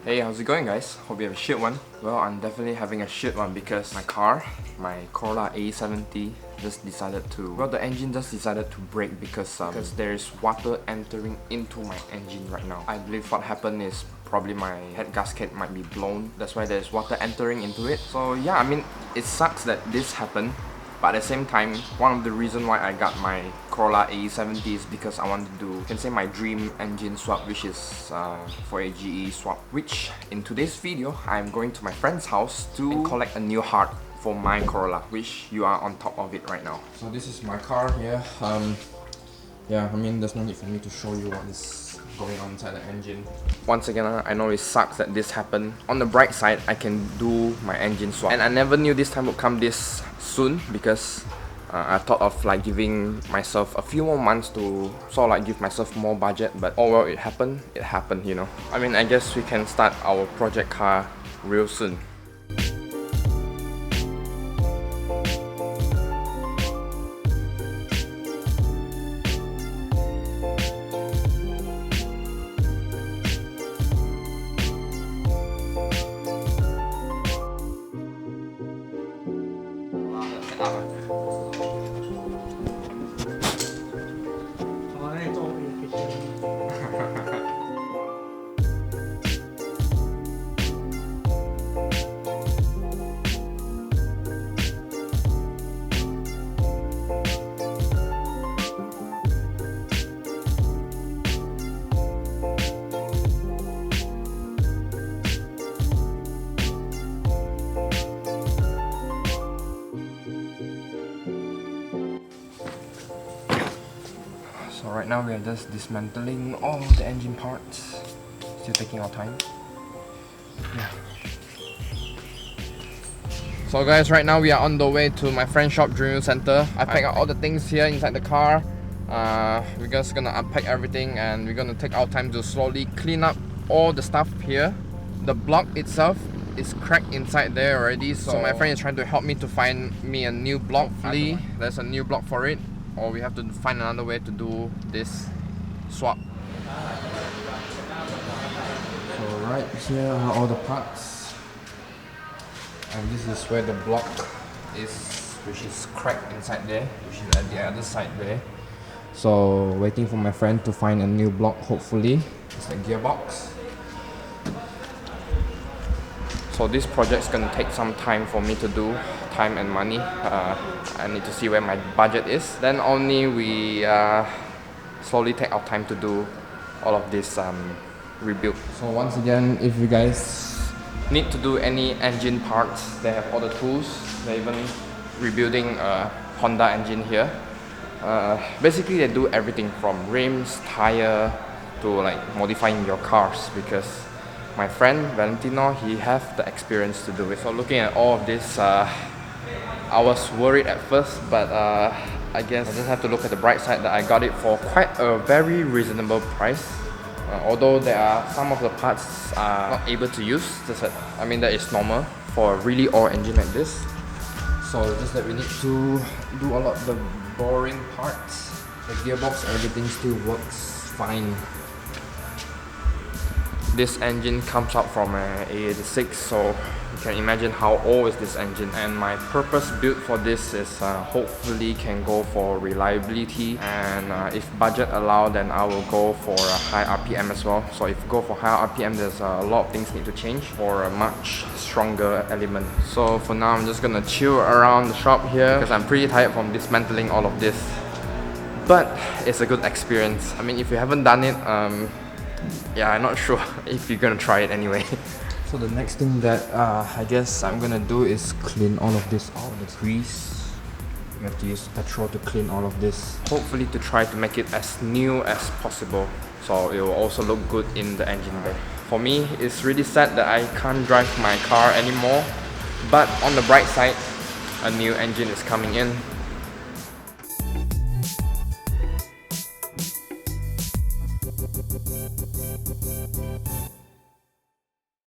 Hey, how's it going, guys? Hope you have a shit one. Well, I'm definitely having a shit one because my car, my Corolla A70, the engine just decided to break because there is water entering into my engine right now. I believe what happened is probably my head gasket might be blown. That's why there's water entering into it. So yeah, I mean, it sucks that this happened. But at the same time, one of the reasons why I got my Corolla A70 is because I want to do, you can say, my dream engine swap, which is for a GE swap. Which, in today's video, I'm going to my friend's house to collect a new heart for my Corolla, which you are on top of it right now. So this is my car here. Yeah, I mean, there's no need for me to show you what is going on inside the engine. Once again, I know it sucks that this happened. On the bright side, I can do my engine swap. And I never knew this time would come this soon because I thought of like giving myself a few more months to sort of like give myself more budget, but oh well, it happened, you know. I mean, I guess we can start our project car real soon. So right now we are just dismantling all the engine parts. Still taking our time. Yeah. So guys, right now we are on the way to my friend's shop, Dream Center. I packed out all the things here inside the car. We're just gonna unpack everything and we're gonna take our time to slowly clean up all the stuff here. The block itself is cracked inside there already, so my friend is trying to help me to find me a new block. Hopefully there's a new block for it, or we have to find another way to do this swap. So right here are all the parts, and this is where the block is, which is cracked inside there, which is at the other side there. So waiting for my friend to find a new block, hopefully. It's the gearbox. So this project's gonna take some time for me to do, time and money. I need to see where my budget is. Then only we slowly take our time to do all of this rebuild. So once again, if you guys need to do any engine parts, they have all the tools. They're even rebuilding a Honda engine here. Basically, they do everything from rims, tire, to like modifying your cars, because my friend Valentino, he have the experience to do it. So looking at all of this, I was worried at first, but I guess I just have to look at the bright side that I got it for quite a very reasonable price. Although there are some of the parts are not able to use, I mean that is normal for a really old engine like this. So just that we need to do a lot of the boring parts. The gearbox, everything still works fine. This engine comes out from an A86, so you can imagine how old is this engine. And my purpose built for this is hopefully can go for reliability, and if budget allow, then I will go for a high RPM as well. So if you go for high RPM, there's a lot of things need to change for a much stronger element. So for now, I'm just gonna chill around the shop here because I'm pretty tired from dismantling all of this. But it's a good experience. I mean, if you haven't done it, yeah, I'm not sure if you're gonna try it anyway. So the next thing that I guess I'm gonna do is clean all of this out, the grease. You have to use petrol to clean all of this. Hopefully to try to make it as new as possible, so it will also look good in the engine bay. For me, it's really sad that I can't drive my car anymore, but on the bright side, a new engine is coming in.